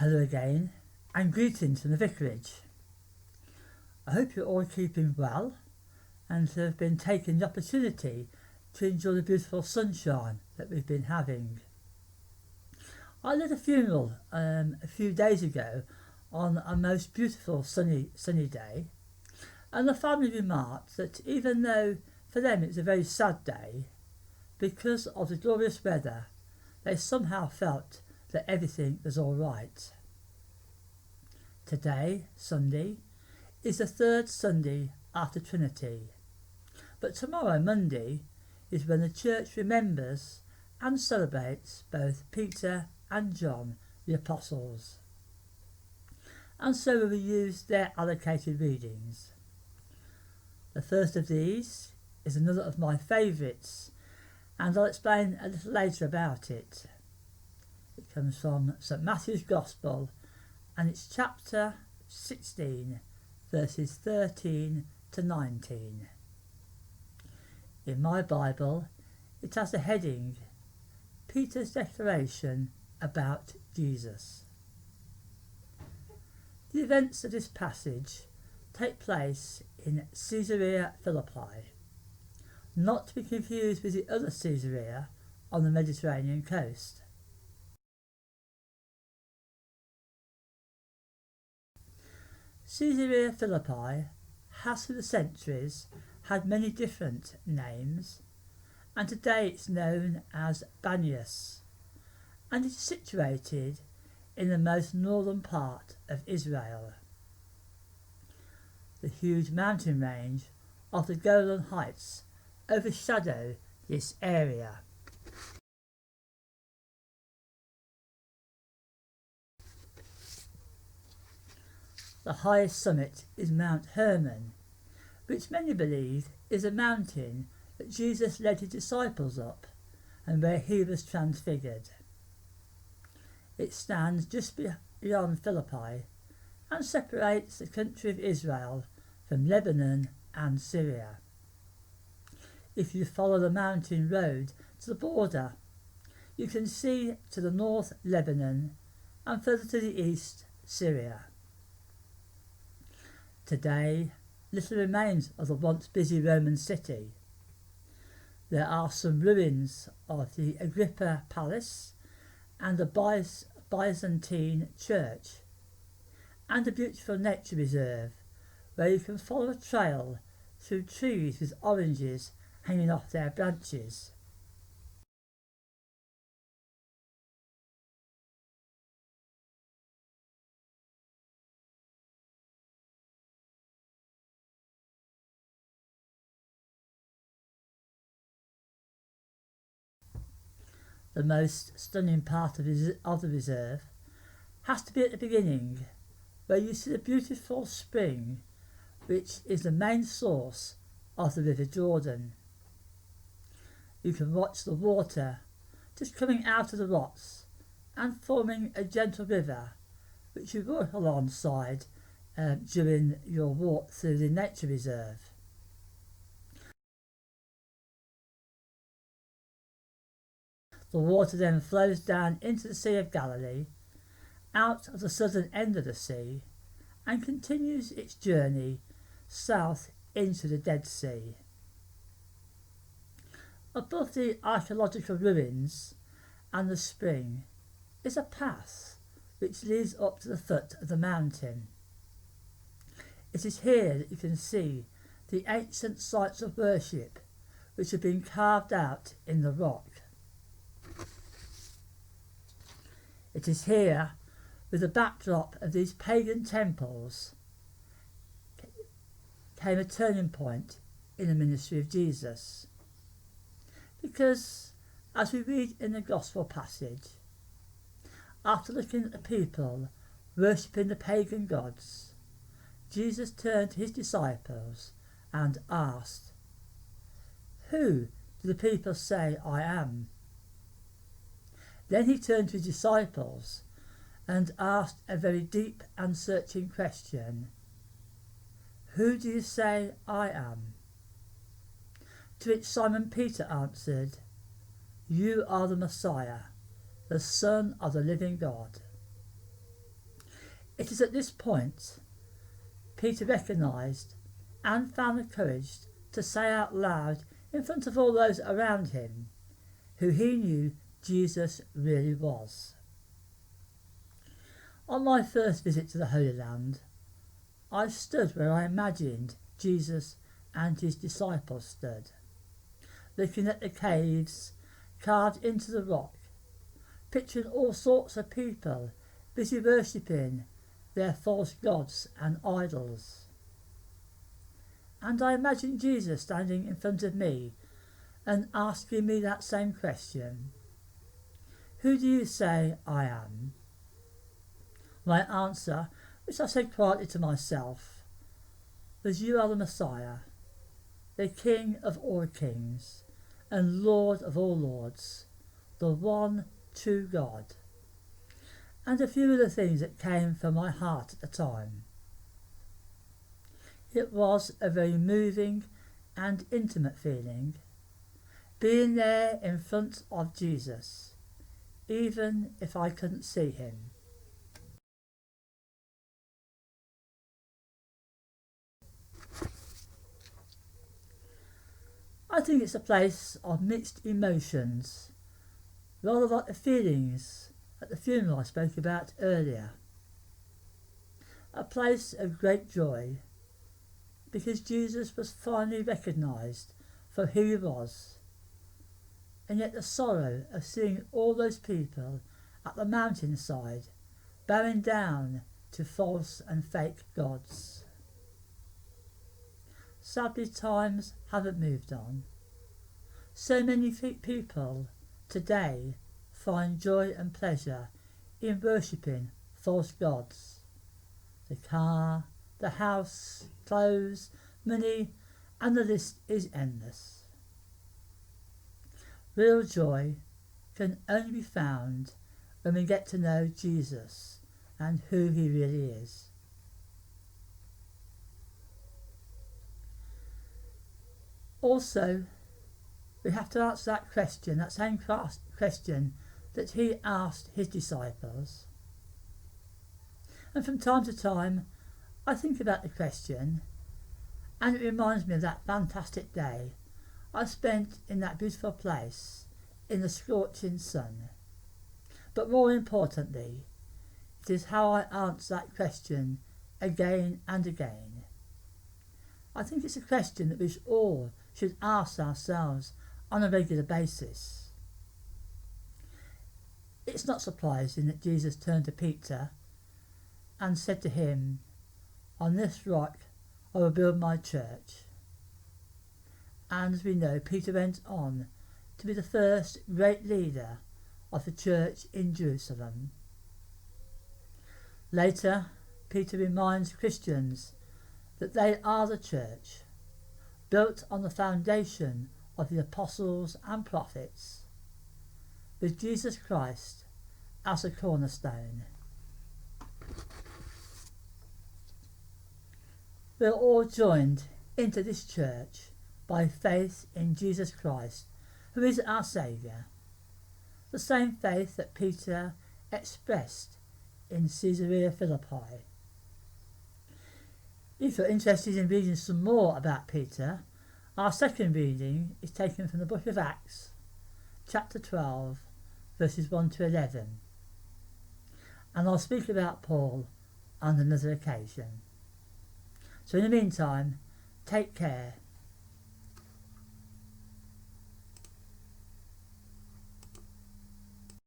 Hello again, and greetings from the vicarage. I hope you're all keeping well and have been taking the opportunity to enjoy the beautiful sunshine that we've been having. I led a funeral a few days ago on a most beautiful sunny day, and the family remarked that even though for them it's a very sad day, because of the glorious weather, they somehow felt that everything was all right. Today, Sunday, is the third Sunday after Trinity, but tomorrow, Monday, is when the church remembers and celebrates both Peter and John, the apostles. And so we will use their allocated readings. The first of these is another of my favourites, and I'll explain a little later about it. It comes from St Matthew's Gospel, and it's chapter 16, verses 13 to 19. In my Bible, it has the heading, Peter's Declaration about Jesus. The events of this passage take place in Caesarea Philippi, not to be confused with the other Caesarea on the Mediterranean coast. Caesarea Philippi has through the centuries had many different names, and today it's known as Banias, and it is situated in the most northern part of Israel. The huge mountain range of the Golan Heights overshadow this area. The highest summit is Mount Hermon, which many believe is a mountain that Jesus led his disciples up and where he was transfigured. It stands just beyond Philippi and separates the country of Israel from Lebanon and Syria. If you follow the mountain road to the border, you can see to the north Lebanon and further to the east Syria. Today, little remains of the once busy Roman city. There are some ruins of the Agrippa Palace and a Byzantine church, and a beautiful nature reserve where you can follow a trail through trees with oranges hanging off their branches. The most stunning part of the reserve has to be at the beginning, where you see the beautiful spring, which is the main source of the River Jordan. You can watch the water just coming out of the rocks and forming a gentle river, which you walk alongside during your walk through the nature reserve. The water then flows down into the Sea of Galilee, out of the southern end of the sea, and continues its journey south into the Dead Sea. Above the archaeological ruins and the spring is a path which leads up to the foot of the mountain. It is here that you can see the ancient sites of worship which have been carved out in the rock. It is here, with the backdrop of these pagan temples, came a turning point in the ministry of Jesus. Because, as we read in the Gospel passage, after looking at the people worshipping the pagan gods, Jesus turned to his disciples and asked, "Who do the people say I am?" Then he turned to his disciples and asked a very deep and searching question. "Who do you say I am?" To which Simon Peter answered, "You are the Messiah, the Son of the living God." It is at this point Peter recognised and found the courage to say out loud in front of all those around him who he knew Jesus really was. On my first visit to the Holy Land, I stood where I imagined Jesus and his disciples stood, looking at the caves carved into the rock, picturing all sorts of people busy worshipping their false gods and idols. And I imagined Jesus standing in front of me and asking me that same question: who do you say I am? My answer, which I said quietly to myself, was, you are the Messiah, the King of all kings and Lord of all lords, the one true God. And a few of the things that came from my heart at the time. It was a very moving and intimate feeling, being there in front of Jesus, even if I couldn't see him. I think it's a place of mixed emotions, rather like the feelings at the funeral I spoke about earlier. A place of great joy, because Jesus was finally recognised for who he was, and yet the sorrow of seeing all those people at the mountainside bowing down to false and fake gods. Sadly, times haven't moved on. So many people today find joy and pleasure in worshipping false gods. The car, the house, clothes, money, and the list is endless. Real joy can only be found when we get to know Jesus and who he really is. Also, we have to answer that question, that same question that he asked his disciples. And from time to time, I think about the question, and it reminds me of that fantastic day I spent in that beautiful place in the scorching sun. But more importantly, it is how I answer that question again and again. I think it's a question that we all should ask ourselves on a regular basis. It's not surprising that Jesus turned to Peter and said to him, "On this rock I will build my church." And as we know, Peter went on to be the first great leader of the church in Jerusalem. Later, Peter reminds Christians that they are the church, built on the foundation of the apostles and prophets, with Jesus Christ as a cornerstone. We're all joined into this church by faith in Jesus Christ, who is our Saviour, the same faith that Peter expressed in Caesarea Philippi. If you're interested in reading some more about Peter, our second reading is taken from the book of Acts, chapter 12, verses 1 to 11. And I'll speak about Paul on another occasion. So in the meantime, take care